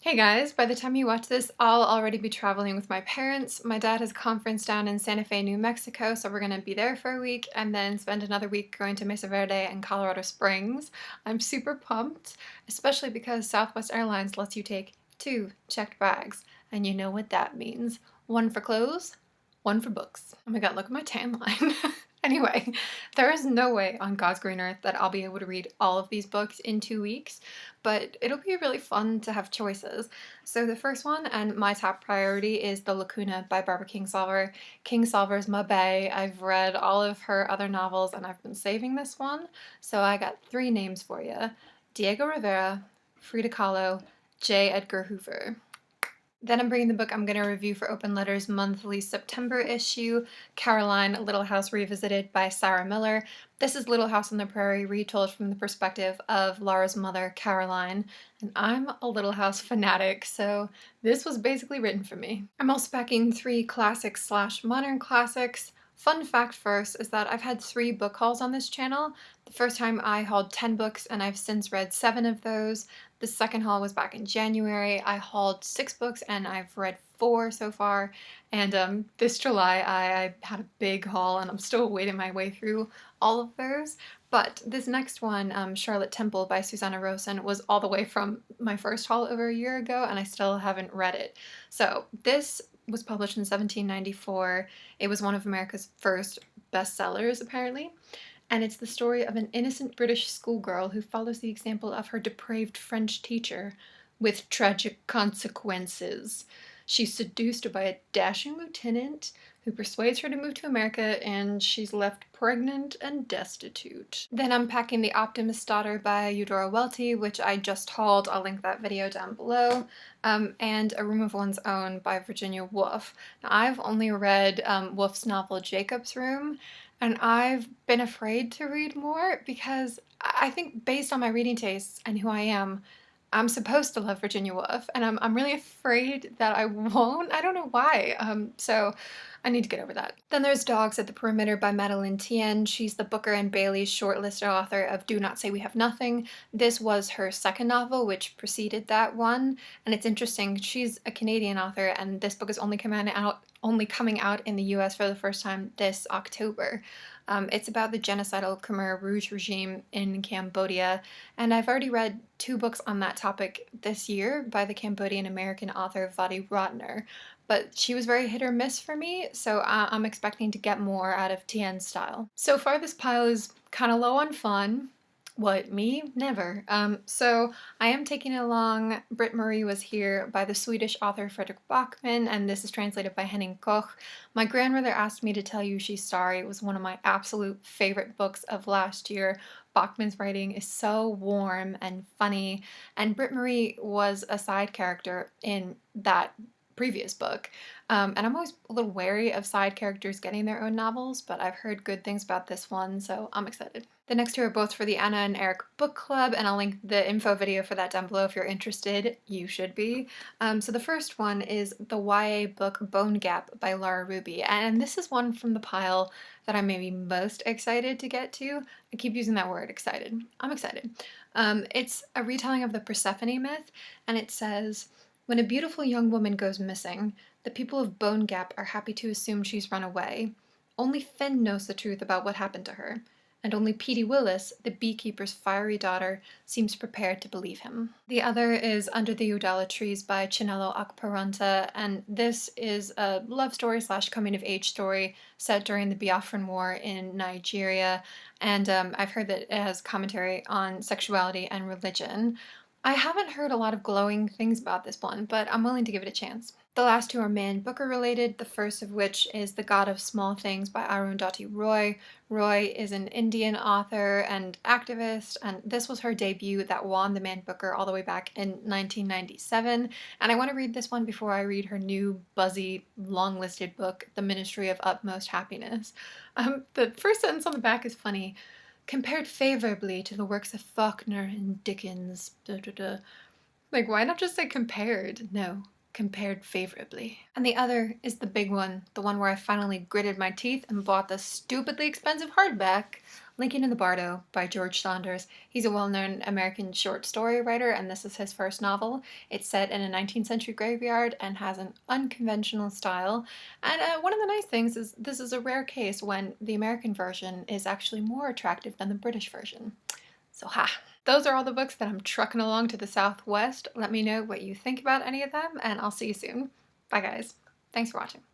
Hey guys, by the time you watch this, I'll already be traveling with my parents. My dad has a conference down in Santa Fe, New Mexico, so we're gonna be there for a week and then spend another week going to Mesa Verde and Colorado Springs. I'm super pumped, especially because Southwest Airlines lets you take 2 checked bags, and you know what that means. One for clothes, one for books. Oh my god, look at my tan line. Anyway, there is no way on God's green earth that I'll be able to read all of these books in 2 weeks, but it'll be really fun to have choices. So the first one, and my top priority, is The Lacuna by Barbara Kingsolver. Kingsolver's my bae. I've read all of her other novels and I've been saving this one. So I got 3 names for you. Diego Rivera, Frida Kahlo, J. Edgar Hoover. Then I'm bringing the book I'm going to review for Open Letters Monthly September issue, Caroline, Little House Revisited by Sarah Miller. This is Little House on the Prairie retold from the perspective of Laura's mother, Caroline, and I'm a Little House fanatic, so this was basically written for me. I'm also packing 3 classics / modern classics. Fun fact first is that I've had 3 book hauls on this channel. The first time I hauled 10 books and I've since read 7 of those. The second haul was back in January. I hauled 6 books and I've read 4 so far. And this July I had a big haul and I'm still wading my way through all of those. But this next one, Charlotte Temple by Susanna Rowson, was all the way from my first haul over a year ago and I still haven't read it. So this was published in 1794. It was one of America's first bestsellers, apparently. And it's the story of an innocent British schoolgirl who follows the example of her depraved French teacher with tragic consequences. She's seduced by a dashing lieutenant who persuades her to move to America, and she's left pregnant and destitute. Then I'm packing The Optimist Daughter by Eudora Welty, which I just hauled. I'll link that video down below. And A Room of One's Own by Virginia Woolf. Now, I've only read Woolf's novel Jacob's Room, and I've been afraid to read more because I think based on my reading tastes and who I am, I'm supposed to love Virginia Woolf, and I'm really afraid that I won't. I don't know why. So I need to get over that. Then there's Dogs at the Perimeter by Madeleine Thien. She's the Booker and Bailey shortlisted author of Do Not Say We Have Nothing. This was her second novel, which preceded that one, and it's interesting. She's a Canadian author, and this book is only coming out in the US for the first time this October. It's about the genocidal Khmer Rouge regime in Cambodia, and I've already read 2 books on that topic this year by the Cambodian-American author Vadi Rotner, but she was very hit or miss for me, so I'm expecting to get more out of Thien's style. So far this pile is kind of low on fun. What, me? Never. So I am taking along Britt Marie Was Here by the Swedish author Fredrik Backman, and this is translated by Henning Koch. My grandmother asked me to tell you she's sorry. It was one of my absolute favorite books of last year. Bachman's writing is so warm and funny, and Britt Marie was a side character in that previous book. And I'm always a little wary of side characters getting their own novels, but I've heard good things about this one, so I'm excited. The next 2 are both for the Anna and Eric book club, and I'll link the info video for that down below if you're interested. You should be. So the first one is the YA book Bone Gap by Laura Ruby, and this is one from the pile that I'm maybe most excited to get to. I keep using that word, excited. I'm excited. It's a retelling of the Persephone myth, and it says, when a beautiful young woman goes missing, the people of Bone Gap are happy to assume she's run away. Only Finn knows the truth about what happened to her, and only Petey Willis, the beekeeper's fiery daughter, seems prepared to believe him. The other is Under the Udala Trees by Chinelo Okparanta, and this is a love story / coming-of-age story set during the Biafran War in Nigeria, and I've heard that it has commentary on sexuality and religion. I haven't heard a lot of glowing things about this one, but I'm willing to give it a chance. The last 2 are Man Booker related, the first of which is The God of Small Things by Arundhati Roy. Roy is an Indian author and activist, and this was her debut that won the Man Booker all the way back in 1997, and I want to read this one before I read her new, buzzy, long-listed book, The Ministry of Utmost Happiness. The first sentence on the back is funny. Compared favorably to the works of Faulkner and Dickens. Like, why not just say compared? No, compared favorably. And the other is the big one, the one where I finally gritted my teeth and bought the stupidly expensive hardback, Lincoln in the Bardo by George Saunders. He's a well-known American short story writer, and this is his first novel. It's set in a 19th century graveyard and has an unconventional style. And one of the nice things is this is a rare case when the American version is actually more attractive than the British version. So ha! Those are all the books that I'm trucking along to the Southwest. Let me know what you think about any of them, and I'll see you soon. Bye guys. Thanks for watching.